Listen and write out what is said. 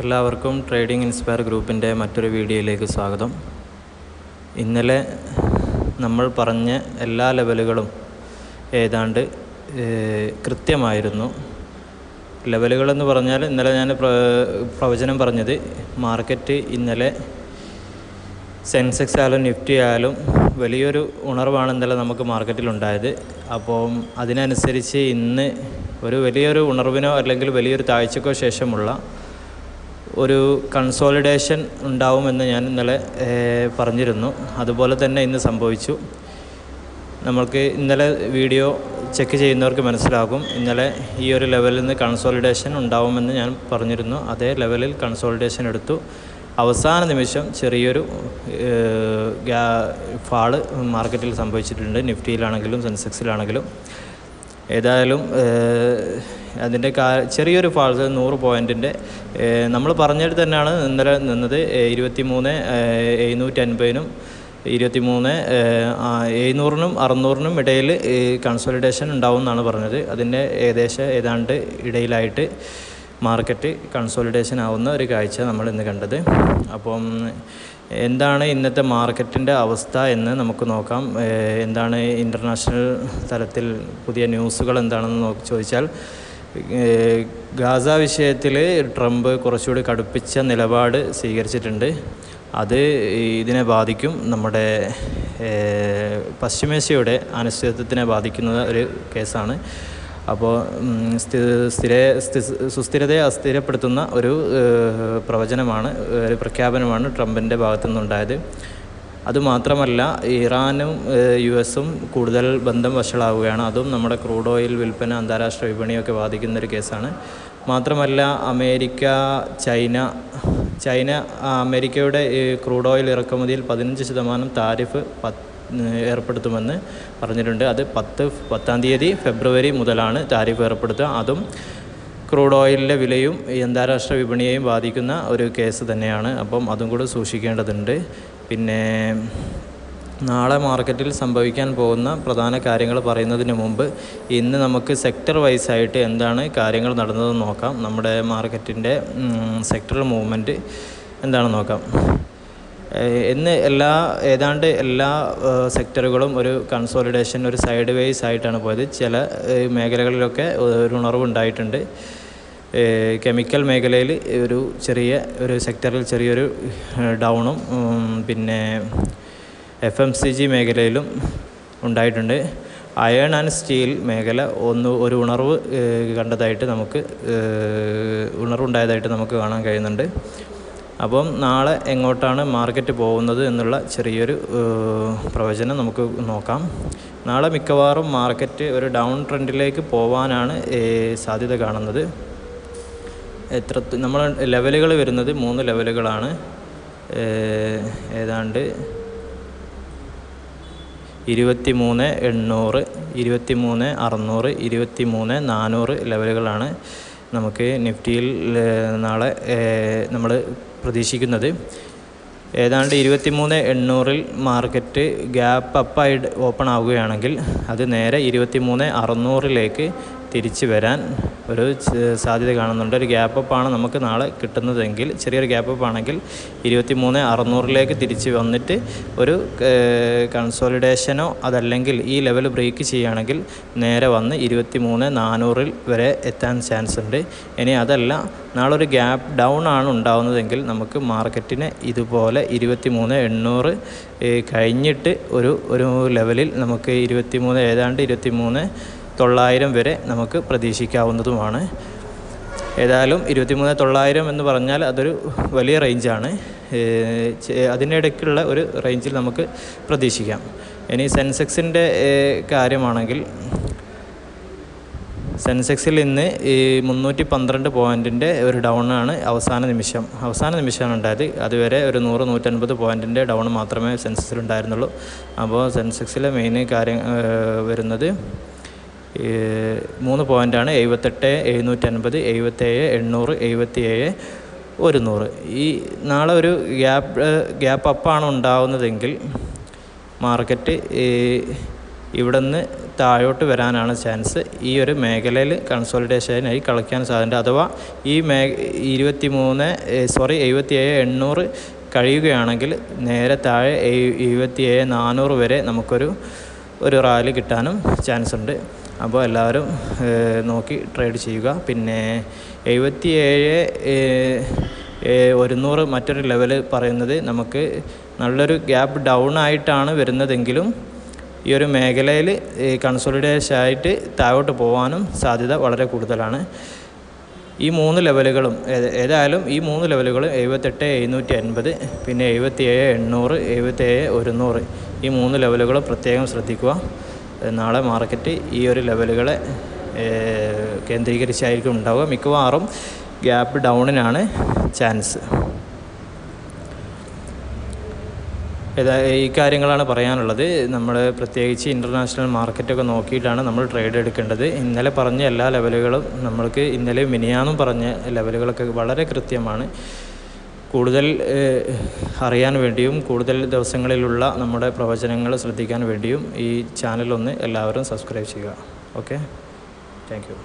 എല്ലാവർക്കും trading inspire ഗ്രൂപ്പിൻ്റെ മറ്റൊരു വീഡിയോയിലേക്ക് സ്വാഗതം. ഇന്നലെ നമ്മൾ പറഞ്ഞ എല്ലാ ലെവലുകളും ഏതാണ്ട് കൃത്യമായിരുന്നു. ലെവലുകളെന്ന് പറഞ്ഞാൽ ഇന്നലെ ഞാൻ പ്രവചനം പറഞ്ഞത് മാർക്കറ്റ് ഇന്നലെ സെൻസെക്സ് ആയാലും നിഫ്റ്റി ആയാലും വലിയൊരു ഉണർവാണ് ഇന്നലെ നമുക്ക് മാർക്കറ്റിലുണ്ടായത്. അപ്പം അതിനനുസരിച്ച് ഇന്ന് വലിയൊരു ഉണർവിനോ അല്ലെങ്കിൽ വലിയൊരു താഴ്ചക്കോ ശേഷമുള്ള ഒരു കൺസോളിഡേഷൻ ഉണ്ടാവുമെന്ന് ഞാൻ ഇന്നലെ പറഞ്ഞിരുന്നു. അതുപോലെ തന്നെ ഇന്ന് സംഭവിച്ചു. നമ്മൾക്ക് ഇന്നലെ വീഡിയോ ചെക്ക് ചെയ്യുന്നവർക്ക് മനസ്സിലാകും, ഇന്നലെ ഈ ഒരു ലെവലിൽ നിന്ന് കൺസോളിഡേഷൻ ഉണ്ടാവുമെന്ന് ഞാൻ പറഞ്ഞിരുന്നു. അതേ ലെവലിൽ കൺസോളിഡേഷൻ എടുത്തു. അവസാന നിമിഷം ചെറിയൊരു ഫാള് മാർക്കറ്റിൽ സംഭവിച്ചിട്ടുണ്ട്, നിഫ്റ്റിയിലാണെങ്കിലും സെൻസെക്സിലാണെങ്കിലും. ഏതായാലും അതിൻ്റെ ചെറിയൊരു ഫാൾസ് 100 പോയിൻറ്റിൻ്റെ നമ്മൾ പറഞ്ഞിട്ട് തന്നെയാണ് ഇന്നലെ നിന്നത്. 23,750-നും 23,700-നും 600-നും ഇടയിൽ കൺസോളിഡേഷൻ ഉണ്ടാവും എന്നാണ് പറഞ്ഞത്. അതിൻ്റെ ഏതാണ്ട് ഇടയിലായിട്ട് മാർക്കറ്റ് കൺസോളിഡേഷൻ ആവുന്ന ഒരു കാഴ്ച നമ്മൾ ഇന്ന് കണ്ടത്. അപ്പം എന്താണ് ഇന്നത്തെ മാർക്കറ്റിൻ്റെ അവസ്ഥ എന്ന് നമുക്ക് നോക്കാം. എന്താണ് ഇൻ്റർനാഷണൽ തലത്തിൽ പുതിയ ന്യൂസുകൾ എന്താണെന്ന് ചോദിച്ചാൽ, ഗാസ വിഷയത്തിൽ ട്രംപ് കുറച്ചുകൂടി കടുപ്പിച്ച നിലപാട് സ്വീകരിച്ചിട്ടുണ്ട്. അത് ഇതിനെ ബാധിക്കും. നമ്മുടെ പശ്ചിമേഷ്യയുടെ അനിശ്ചിതത്വത്തിനെ ബാധിക്കുന്ന ഒരു കേസാണ്. അപ്പോൾ സുസ്ഥിരതയെ അസ്ഥിരപ്പെടുത്തുന്ന ഒരു പ്രവചനമാണ്, ഒരു പ്രഖ്യാപനമാണ് ട്രംപിൻ്റെ ഭാഗത്തുനിന്നുണ്ടായത്. അതുമാത്രമല്ല, ഇറാനും US-ഉം കൂടുതൽ ബന്ധം വഷളാവുകയാണ്. അതും നമ്മുടെ ക്രൂഡ് ഓയിൽ വിൽപ്പന, അന്താരാഷ്ട്ര വിപണിയൊക്കെ ബാധിക്കുന്നൊരു കേസാണ്. മാത്രമല്ല, ചൈന അമേരിക്കയുടെ ക്രൂഡ് ഓയിൽ ഇറക്കുമതിയിൽ 15% താരിഫ് ഏർപ്പെടുത്തുമെന്ന് പറഞ്ഞിട്ടുണ്ട്. അത് 10-ാം തീയതി ഫെബ്രുവരി മുതലാണ് താരിഫ് ഏർപ്പെടുത്തുക. അതും ക്രൂഡ് ഓയിലിൻ്റെ വിലയും അന്താരാഷ്ട്ര വിപണിയെയും ബാധിക്കുന്ന ഒരു കേസ് തന്നെയാണ്. അപ്പം അതും കൂടി സൂക്ഷിക്കേണ്ടതുണ്ട്. പിന്നെ നാളെ മാർക്കറ്റിൽ സംഭവിക്കാൻ പോകുന്ന പ്രധാന കാര്യങ്ങൾ പറയുന്നതിന് മുമ്പ് ഇന്ന് നമുക്ക് സെക്ടർ വൈസായിട്ട് എന്താണ് കാര്യങ്ങൾ നടന്നതെന്ന് നോക്കാം. നമ്മുടെ മാർക്കറ്റിൻ്റെ സെക്ടറൽ മൂവ്മെൻറ്റ് എന്താണെന്ന് നോക്കാം. ഇന്ന് ഏതാണ്ട് എല്ലാ സെക്ടറുകളും ഒരു കൺസോളിഡേഷൻ, ഒരു സൈഡ് വേസ് ആയിട്ടാണ് പോയത്. ചില മേഖലകളിലൊക്കെ ഒരു ഉണർവുണ്ടായിട്ടുണ്ട്. കെമിക്കൽ മേഖലയിൽ ഒരു സെക്ടറിൽ ചെറിയൊരു ഡൗണും, പിന്നെ FMCG മേഖലയിലും ഉണ്ടായിട്ടുണ്ട്. അയൺ ആൻഡ് സ്റ്റീൽ മേഖല ഒരു ഉണർവുണ്ടായതായിട്ട് നമുക്ക് കാണാൻ കഴിയുന്നുണ്ട്. അപ്പം നാളെ എങ്ങോട്ടാണ് മാർക്കറ്റ് പോകുന്നത് എന്നുള്ള ചെറിയൊരു പ്രവചനം നമുക്ക് നോക്കാം. നാളെ മിക്കവാറും മാർക്കറ്റ് ഒരു ഡൗൺ ട്രെൻഡിലേക്ക് പോവാനാണ് സാധ്യത കാണുന്നത്. നമ്മൾ ലെവലുകൾ വരുന്നത് 3 ലെവലുകളാണ്. ഏതാണ്ട് 23,800, 23,600, 23,400 ലെവലുകളാണ് നമുക്ക് നിഫ്റ്റിയിൽ നാളെ നമ്മൾ പ്രതീക്ഷിക്കുന്നത്. ഏതാണ്ട് 23,800-ൽ മാർക്കറ്റ് ഗ്യാപ്പ് അപ്പായിട്ട് ഓപ്പൺ ആവുകയാണെങ്കിൽ അത് നേരെ 23,600-ലേക്ക് തിരിച്ചു വരാൻ ഒരു സാധ്യത കാണുന്നുണ്ട്. ഒരു ഗ്യാപ്പ് അപ്പാണ് നമുക്ക് നാളെ കിട്ടുന്നതെങ്കിൽ, ചെറിയൊരു ഗ്യാപ്പ് അപ്പ് ആണെങ്കിൽ 23,600-ലേക്ക് തിരിച്ച് വന്നിട്ട് ഒരു കൺസോളിഡേഷനോ അതല്ലെങ്കിൽ ഈ ലെവൽ ബ്രേക്ക് ചെയ്യുകയാണെങ്കിൽ നേരെ വന്ന് 23,400 വരെ എത്താൻ ചാൻസ് ഉണ്ട്. ഇനി അതല്ല, നാളെ ഒരു ഗ്യാപ്പ് ഡൗൺ ആണ് ഉണ്ടാകുന്നതെങ്കിൽ നമുക്ക് മാർക്കറ്റിനെ ഇതുപോലെ 23,800 കഴിഞ്ഞിട്ട് ഒരു ലെവലിൽ നമുക്ക് ഏതാണ്ട് 23,900 വരെ നമുക്ക് പ്രതീക്ഷിക്കാവുന്നതുമാണ്. ഏതായാലും 23,900 എന്ന് പറഞ്ഞാൽ അതൊരു വലിയ റേഞ്ചാണ്. അതിനിടയ്ക്കുള്ള ഒരു റേഞ്ചിൽ നമുക്ക് പ്രതീക്ഷിക്കാം. ഇനി സെൻസെക്സിൻ്റെ കാര്യമാണെങ്കിൽ, സെൻസെക്സിൽ ഇന്ന് 312 പോയിൻറ്റിൻ്റെ ഒരു ഡൗണാണ് അവസാന നിമിഷമാണ് ഉണ്ടായത്. അതുവരെ ഒരു 100-150 പോയിൻറ്റിൻ്റെ ഡൗൺ മാത്രമേ സെൻസെക്സിൽ ഉണ്ടായിരുന്നുള്ളൂ. അപ്പോൾ സെൻസെക്സിലെ മെയിൻ കാര്യം വരുന്നത് 3 പോയിൻ്റാണ്. 78,750, 77,800, 77,100. ഈ നാളെ ഒരു ഗ്യാപ്പ് അപ്പാണ് ഉണ്ടാവുന്നതെങ്കിൽ മാർക്കറ്റ് ഇവിടെ നിന്ന് താഴോട്ട് വരാനാണ് ചാൻസ്. ഈ ഒരു മേഖലയിൽ കൺസോളിഡേഷനായി കളിക്കാൻ സാധ്യത. അഥവാ ഈ 77,800 കഴിയുകയാണെങ്കിൽ നേരെ താഴെ 77,400 വരെ നമുക്കൊരു റാലി കിട്ടാനും ചാൻസ് ഉണ്ട്. അപ്പോൾ എല്ലാവരും നോക്കി ട്രേഡ് ചെയ്യുക. പിന്നെ 77,100 മറ്റൊരു ലെവൽ പറയുന്നത് നമുക്ക് നല്ലൊരു ഗ്യാപ്പ് ഡൗൺ ആയിട്ടാണ് വരുന്നതെങ്കിലും ഈ ഒരു മേഖലയിൽ കൺസോളിഡേഷൻ ആയിട്ട് താഴോട്ട് പോകാനും സാധ്യത വളരെ കൂടുതലാണ്. ഈ 3 ലെവലുകളും ഏതായാലും ഈ 3 ലെവലുകളും 78,750, പിന്നെ 77,800, 77,100 ഈ 3 ലെവലുകളും പ്രത്യേകം ശ്രദ്ധിക്കുക. നാളെ മാർക്കറ്റ് ഈ ഒരു ലെവലുകളെ കേന്ദ്രീകരിച്ചായിരിക്കും ഉണ്ടാവുക. മിക്കവാറും ഗ്യാപ്പ് ഡൗണിനാണ് ചാൻസ്. ഈ കാര്യങ്ങളാണ് പറയാനുള്ളത്. നമ്മൾ പ്രത്യേകിച്ച് ഇൻ്റർനാഷണൽ മാർക്കറ്റൊക്കെ നോക്കിയിട്ടാണ് നമ്മൾ ട്രേഡ് എടുക്കേണ്ടത്. ഇന്നലെ പറഞ്ഞ എല്ലാ ലെവലുകളും നമ്മൾക്ക് ഇന്നലെ മിനിയാന്നും പറഞ്ഞ ലെവലുകളൊക്കെ വളരെ കൃത്യമാണ്. കൂടുതൽ അറിയാൻ വേണ്ടിയും കൂടുതൽ ദിവസങ്ങളിലുള്ള നമ്മുടെ പ്രവചനങ്ങൾ ശ്രദ്ധിക്കാൻ വേണ്ടിയും ഈ ചാനലൊന്ന് എല്ലാവരും സബ്സ്ക്രൈബ് ചെയ്യുക. Okay, thank you.